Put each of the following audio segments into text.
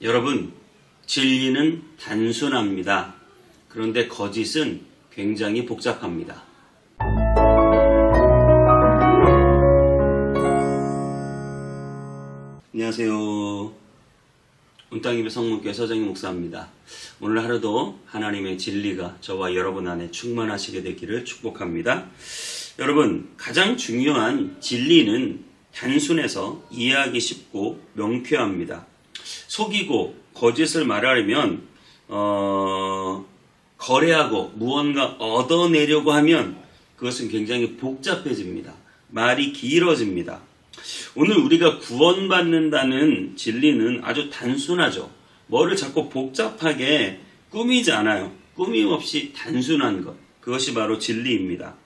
여러분, 진리는 단순합니다. 그런데 거짓은 굉장히 복잡합니다. 안녕하세요. 온땅입의 성문교회 서정희 목사입니다. 오늘 하루도 하나님의 진리가 저와 여러분 안에 충만하시게 되기를 축복합니다. 여러분, 가장 중요한 진리는 단순해서 이해하기 쉽고 명쾌합니다. 속이고 거짓을 말하려면 거래하고 무언가 얻어내려고 하면 그것은 굉장히 복잡해집니다. 말이 길어집니다. 오늘 우리가 구원받는다는 진리는 아주 단순하죠. 뭐를 자꾸 복잡하게 꾸미지 않아요. 꾸밈 없이 단순한 것. 그것이 바로 진리입니다.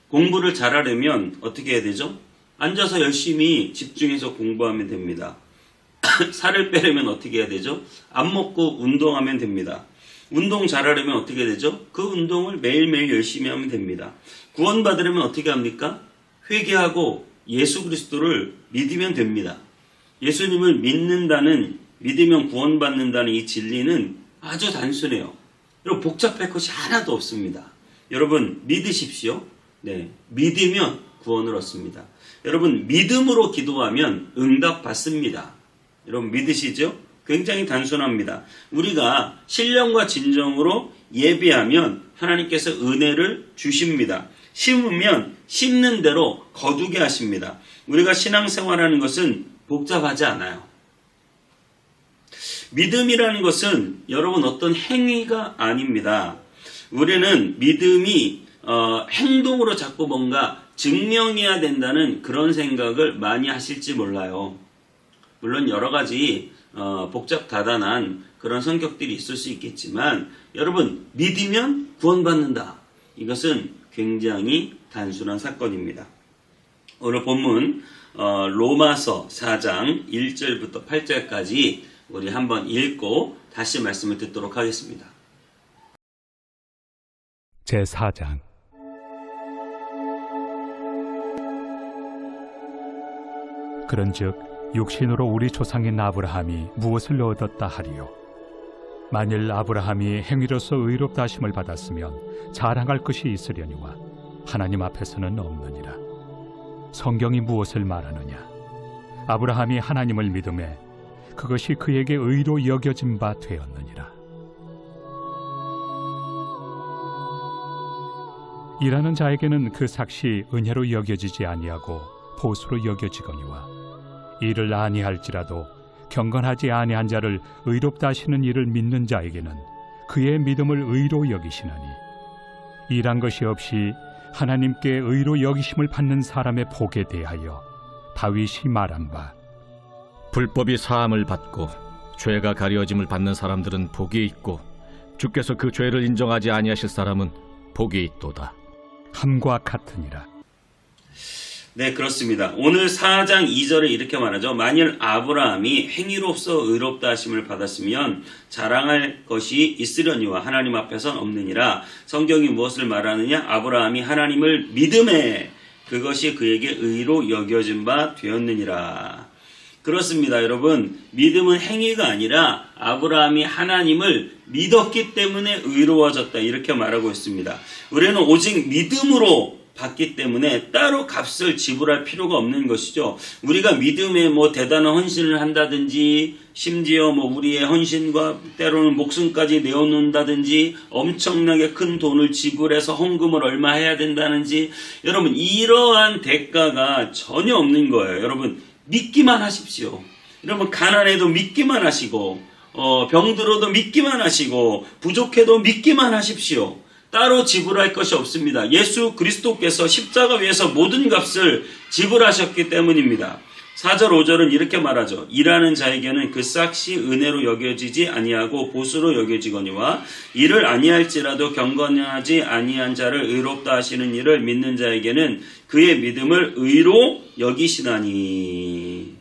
공부를 잘하려면 어떻게 해야 되죠? 앉아서 열심히 집중해서 공부하면 됩니다. 살을 빼려면 어떻게 해야 되죠? 안 먹고 운동하면 됩니다. 운동 잘하려면 어떻게 되죠? 그 운동을 매일매일 열심히 하면 됩니다. 구원받으려면 어떻게 합니까? 회개하고 예수 그리스도를 믿으면 됩니다. 예수님을 믿으면 구원받는다는 이 진리는 아주 단순해요. 여러분, 복잡할 것이 하나도 없습니다. 여러분, 믿으십시오. 네, 믿으면 구원을 얻습니다. 여러분, 믿음으로 기도하면 응답 받습니다. 여러분, 믿으시죠? 굉장히 단순합니다. 우리가 신령과 진정으로 예배하면 하나님께서 은혜를 주십니다. 심으면 심는 대로 거두게 하십니다. 우리가 신앙생활하는 것은 복잡하지 않아요. 믿음이라는 것은 여러분 어떤 행위가 아닙니다. 우리는 믿음이 행동으로 자꾸 뭔가 증명해야 된다는 그런 생각을 많이 하실지 몰라요. 물론 여러 가지 복잡다단한 그런 성격들이 있을 수 있겠지만 여러분, 믿으면 구원받는다. 이것은 굉장히 단순한 사건입니다. 오늘 본문 로마서 4장 1절부터 8절까지 우리 한번 읽고 다시 말씀을 듣도록 하겠습니다. 제4장 그런즉 육신으로 우리 조상인 아브라함이 무엇을 얻었다 하리요? 만일 아브라함이 행위로서 의롭다 하심을 받았으면 자랑할 것이 있으려니와 하나님 앞에서는 없느니라. 성경이 무엇을 말하느냐? 아브라함이 하나님을 믿음에 그것이 그에게 의로 여겨진 바 되었느니라. 일하는 자에게는 그 삭시 은혜로 여겨지지 아니하고 보수로 여겨지거니와 이를 아니할지라도 경건하지 아니한 자를 의롭다 하시는 이를 믿는 자에게는 그의 믿음을 의로 여기시나니 일한 것이 없이 하나님께 의로 여기심을 받는 사람의 복에 대하여 다윗이 말한 바 불법이 사함을 받고 죄가 가려짐을 받는 사람들은 복이 있고 주께서 그 죄를 인정하지 아니하실 사람은 복이 있도다. 함과 같으니라. 네, 그렇습니다. 오늘 4장 2절에 이렇게 말하죠. 만일 아브라함이 행위로서 의롭다 하심을 받았으면 자랑할 것이 있으려니와 하나님 앞에선 없느니라. 성경이 무엇을 말하느냐? 아브라함이 하나님을 믿음에 그것이 그에게 의로 여겨진 바 되었느니라. 그렇습니다, 여러분. 믿음은 행위가 아니라 아브라함이 하나님을 믿었기 때문에 의로워졌다. 이렇게 말하고 있습니다. 우리는 오직 믿음으로 받기 때문에 따로 값을 지불할 필요가 없는 것이죠. 우리가 믿음에 대단한 헌신을 한다든지 심지어 우리의 헌신과 때로는 목숨까지 내어놓는다든지 엄청나게 큰 돈을 지불해서 헌금을 얼마 해야 된다든지 여러분, 이러한 대가가 전혀 없는 거예요. 여러분, 믿기만 하십시오. 여러분, 가난해도 믿기만 하시고 병들어도 믿기만 하시고 부족해도 믿기만 하십시오. 따로 지불할 것이 없습니다. 예수 그리스도께서 십자가 위에서 모든 값을 지불하셨기 때문입니다. 4절 5절은 이렇게 말하죠. 일하는 자에게는 그 삭시 은혜로 여겨지지 아니하고 보수로 여겨지거니와 이를 아니할지라도 경건하지 아니한 자를 의롭다 하시는 이를 믿는 자에게는 그의 믿음을 의로 여기시나니.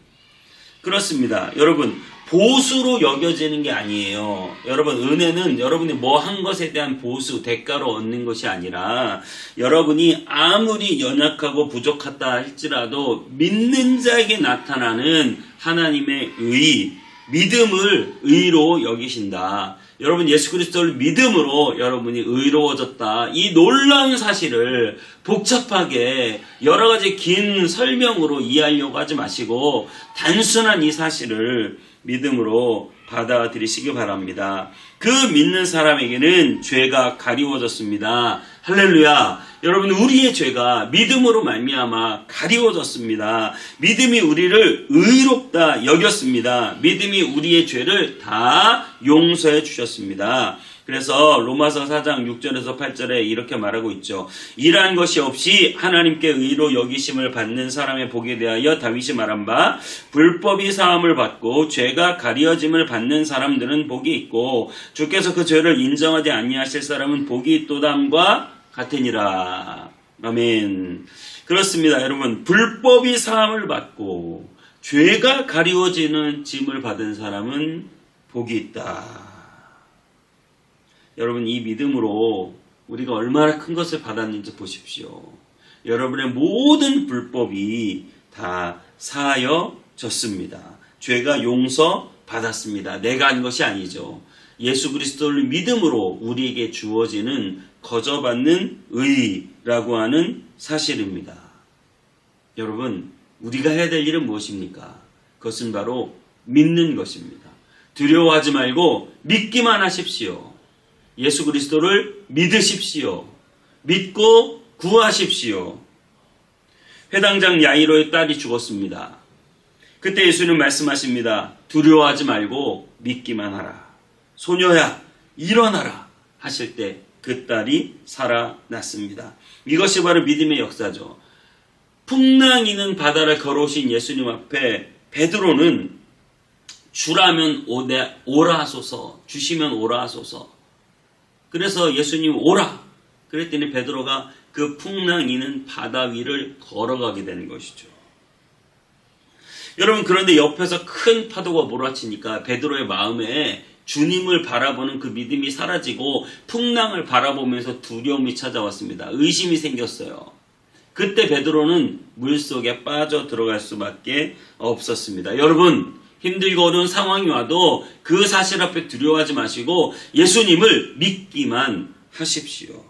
그렇습니다. 여러분, 보수로 여겨지는 게 아니에요. 여러분, 은혜는 여러분이 뭐 한 것에 대한 보수, 대가로 얻는 것이 아니라 여러분이 아무리 연약하고 부족하다 할지라도 믿는 자에게 나타나는 하나님의 의, 믿음을 의로 여기신다. 여러분 예수 그리스도를 믿음으로 여러분이 의로워졌다. 이 놀라운 사실을 복잡하게 여러 가지 긴 설명으로 이해하려고 하지 마시고 단순한 이 사실을 믿음으로 받아들이시기 바랍니다. 그 믿는 사람에게는 죄가 가리워졌습니다. 할렐루야. 여러분 우리의 죄가 믿음으로 말미암아 가리워졌습니다. 믿음이 우리를 의롭다 여겼습니다. 믿음이 우리의 죄를 다 용서해 주셨습니다. 그래서 로마서 4장 6절에서 8절에 이렇게 말하고 있죠. 이러한 것이 없이 하나님께 의로 여기심을 받는 사람의 복에 대하여 다윗이 말한 바 불법이 사함을 받고 죄가 가리워짐을 받는 사람들은 복이 있고 주께서 그 죄를 인정하지 아니하실 사람은 복이 있도다함과 같으니라. 아멘. 그렇습니다. 여러분 불법이 사함을 받고 죄가 가리워지는 짐을 받은 사람은 복이 있다. 여러분 이 믿음으로 우리가 얼마나 큰 것을 받았는지 보십시오. 여러분의 모든 불법이 다 사하여졌습니다. 죄가 용서받았습니다. 내가 한 것이 아니죠. 예수 그리스도를 믿음으로 우리에게 주어지는 거저받는 의라고 하는 사실입니다. 여러분 우리가 해야 될 일은 무엇입니까? 그것은 바로 믿는 것입니다. 두려워하지 말고 믿기만 하십시오. 예수 그리스도를 믿으십시오. 믿고 구하십시오. 회당장 야이로의 딸이 죽었습니다. 그때 예수님 말씀하십니다. 두려워하지 말고 믿기만 하라. 소녀야 일어나라 하실 때 그 딸이 살아났습니다. 이것이 바로 믿음의 역사죠. 풍랑이는 바다를 걸어오신 예수님 앞에 베드로는 주라면 오라 하소서, 주시면 오라 하소서. 그래서 예수님 오라 그랬더니 베드로가 그 풍랑이는 바다 위를 걸어가게 되는 것이죠. 여러분 그런데 옆에서 큰 파도가 몰아치니까 베드로의 마음에 주님을 바라보는 그 믿음이 사라지고 풍랑을 바라보면서 두려움이 찾아왔습니다. 의심이 생겼어요. 그때 베드로는 물속에 빠져 들어갈 수밖에 없었습니다. 여러분 힘들고 어려운 상황이 와도 그 사실 앞에 두려워하지 마시고 예수님을 믿기만 하십시오.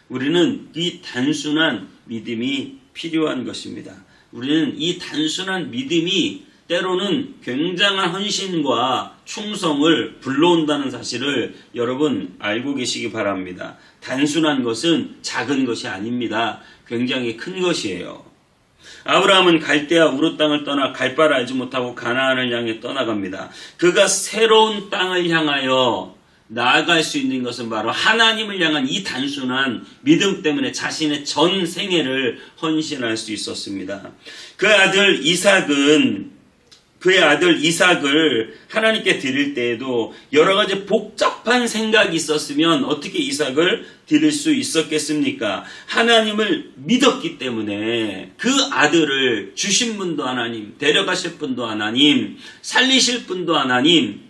우리는 이 단순한 믿음이 필요한 것입니다. 우리는 이 단순한 믿음이 때로는 굉장한 헌신과 충성을 불러온다는 사실을 여러분 알고 계시기 바랍니다. 단순한 것은 작은 것이 아닙니다. 굉장히 큰 것이에요. 아브라함은 갈대아 우르 땅을 떠나 갈 바를 알지 못하고 가나안을 향해 떠나갑니다. 그가 새로운 땅을 향하여 나아갈 수 있는 것은 바로 하나님을 향한 이 단순한 믿음 때문에 자신의 전 생애를 헌신할 수 있었습니다. 그의 아들 이삭을 하나님께 드릴 때에도 여러 가지 복잡한 생각이 있었으면 어떻게 이삭을 드릴 수 있었겠습니까? 하나님을 믿었기 때문에 그 아들을 주신 분도 하나님, 데려가실 분도 하나님, 살리실 분도 하나님,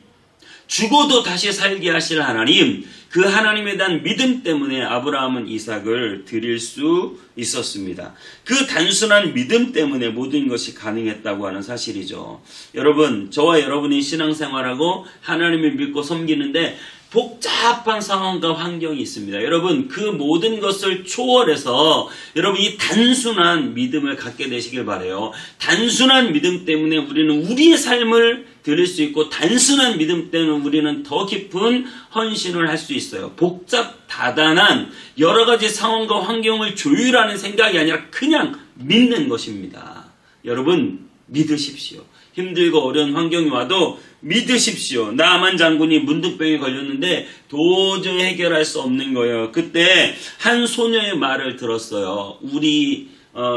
죽어도 다시 살게 하실 하나님, 그 하나님에 대한 믿음 때문에 아브라함은 이삭을 드릴 수 있었습니다. 그 단순한 믿음 때문에 모든 것이 가능했다고 하는 사실이죠. 여러분, 저와 여러분이 신앙생활하고 하나님을 믿고 섬기는데 복잡한 상황과 환경이 있습니다. 여러분, 그 모든 것을 초월해서 여러분 이 단순한 믿음을 갖게 되시길 바라요. 단순한 믿음 때문에 우리는 우리의 삶을 드릴 수 있고 단순한 믿음 때문에 우리는 더 깊은 헌신을 할 수 있어요. 복잡 다단한 여러 가지 상황과 환경을 조율하는 생각이 아니라 그냥 믿는 것입니다. 여러분 믿으십시오. 힘들고 어려운 환경이 와도 믿으십시오. 나아만 장군이 문둥병에 걸렸는데 도저히 해결할 수 없는 거예요. 그때 한 소녀의 말을 들었어요. 우리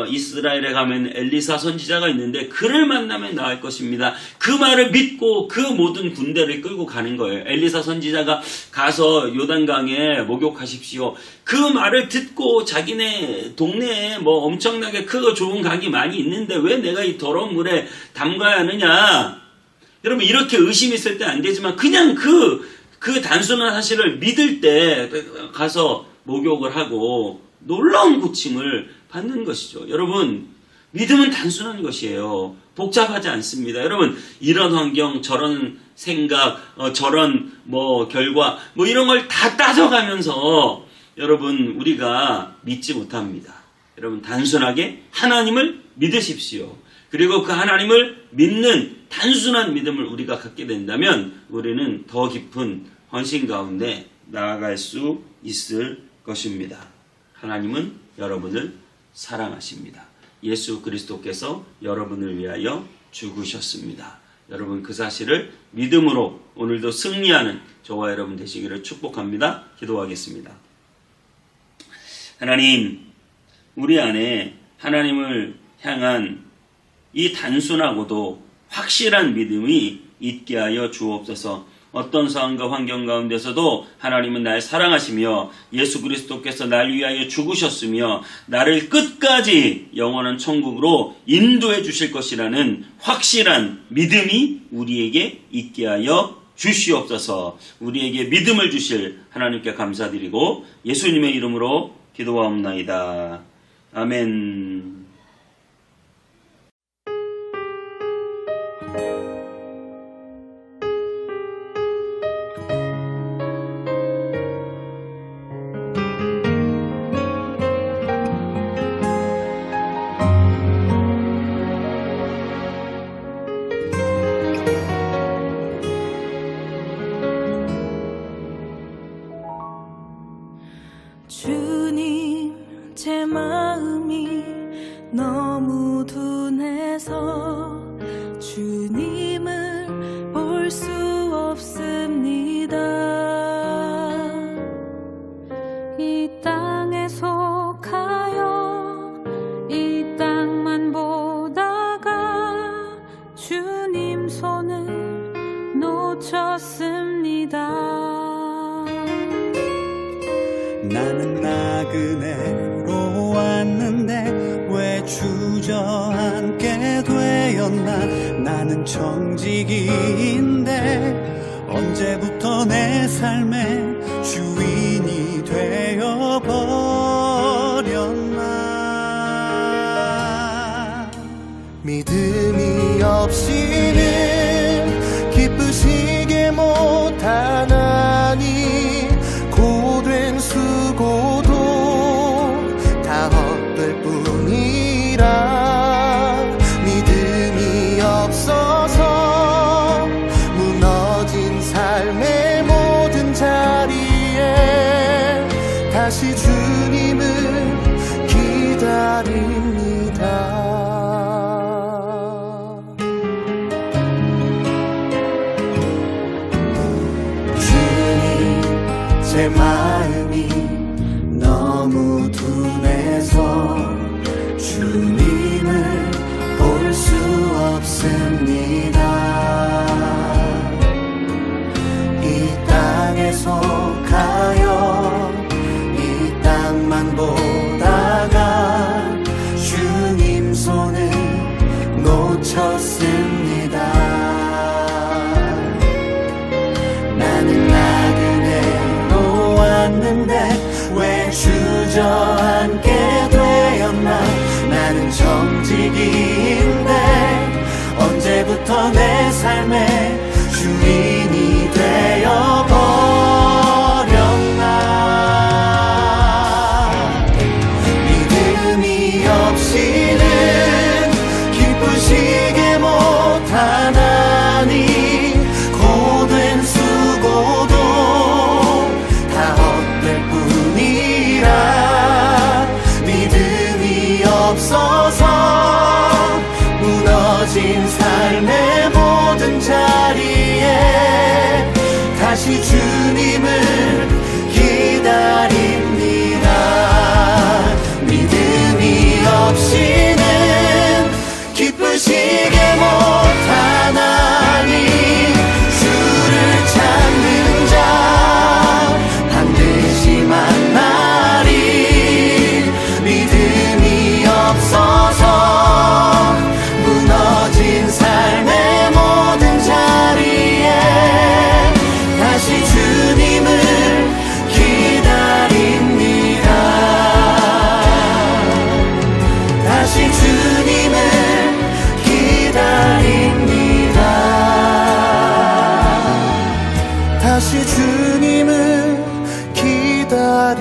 이스라엘에 가면 엘리사 선지자가 있는데 그를 만나면 나을 것입니다. 그 말을 믿고 그 모든 군대를 끌고 가는 거예요. 엘리사 선지자가 가서 요단강에 목욕하십시오. 그 말을 듣고 자기네 동네에 뭐 엄청나게 크고 좋은 강이 많이 있는데 왜 내가 이 더러운 물에 담가야 하느냐. 여러분 이렇게 의심이 있을 때 안 되지만 그냥 그 단순한 사실을 믿을 때 가서 목욕을 하고 놀라운 고침을 받는 것이죠. 여러분 믿음은 단순한 것이에요. 복잡하지 않습니다. 여러분, 이런 환경, 저런 생각, 저런 결과, 이런 걸 다 따져가면서 여러분, 우리가 믿지 못합니다. 여러분, 단순하게 하나님을 믿으십시오. 그리고 그 하나님을 믿는 단순한 믿음을 우리가 갖게 된다면 우리는 더 깊은 헌신 가운데 나아갈 수 있을 것입니다. 하나님은 여러분을 사랑하십니다. 예수 그리스도께서 여러분을 위하여 죽으셨습니다. 여러분, 그 사실을 믿음으로 오늘도 승리하는 저와 여러분 되시기를 축복합니다. 기도하겠습니다. 하나님, 우리 안에 하나님을 향한 이 단순하고도 확실한 믿음이 있게 하여 주옵소서. 어떤 상황과 환경 가운데서도 하나님은 날 사랑하시며 예수 그리스도께서 날 위하여 죽으셨으며 나를 끝까지 영원한 천국으로 인도해 주실 것이라는 확실한 믿음이 우리에게 있게 하여 주시옵소서. 우리에게 믿음을 주실 하나님께 감사드리고 예수님의 이름으로 기도하옵나이다. 아멘. 주님, 제 마음이 너무 둔해서 주님을 볼 수 없습니다. 이 땅에 속하여 이 땅만 보다가 주님 손을 놓쳤습니다. 나는 나그네로 왔는데 왜 주저앉게 되었나. 나는 청지기인데 언제부터 내 삶의 주인이 되어버렸나. 믿음이 없이는 기쁘시게 못하나니 고된 수고도 다 헛될 뿐이라. 믿음이 없어서 무너진 삶의 모든 자리에 다시 주님을 기다립니다. 제 마음이 너무 둔해서 주님을 볼 수 없습니다. 이 땅에 속하여 이 땅만 보다가 주님 손을 놓쳤습니다. 나는 나그네로 왔는데 왜 주저앉게 되었나. 나는 정직인데 언제부터 내 삶의 주인이 되어버렸나. 믿음이 없이는 기쁘시게 못하나니 고된 수고도 다 헛될 뿐이라. 믿음이 없어서 무너진 삶의 모든 자리 다시 주님을 기다립니다.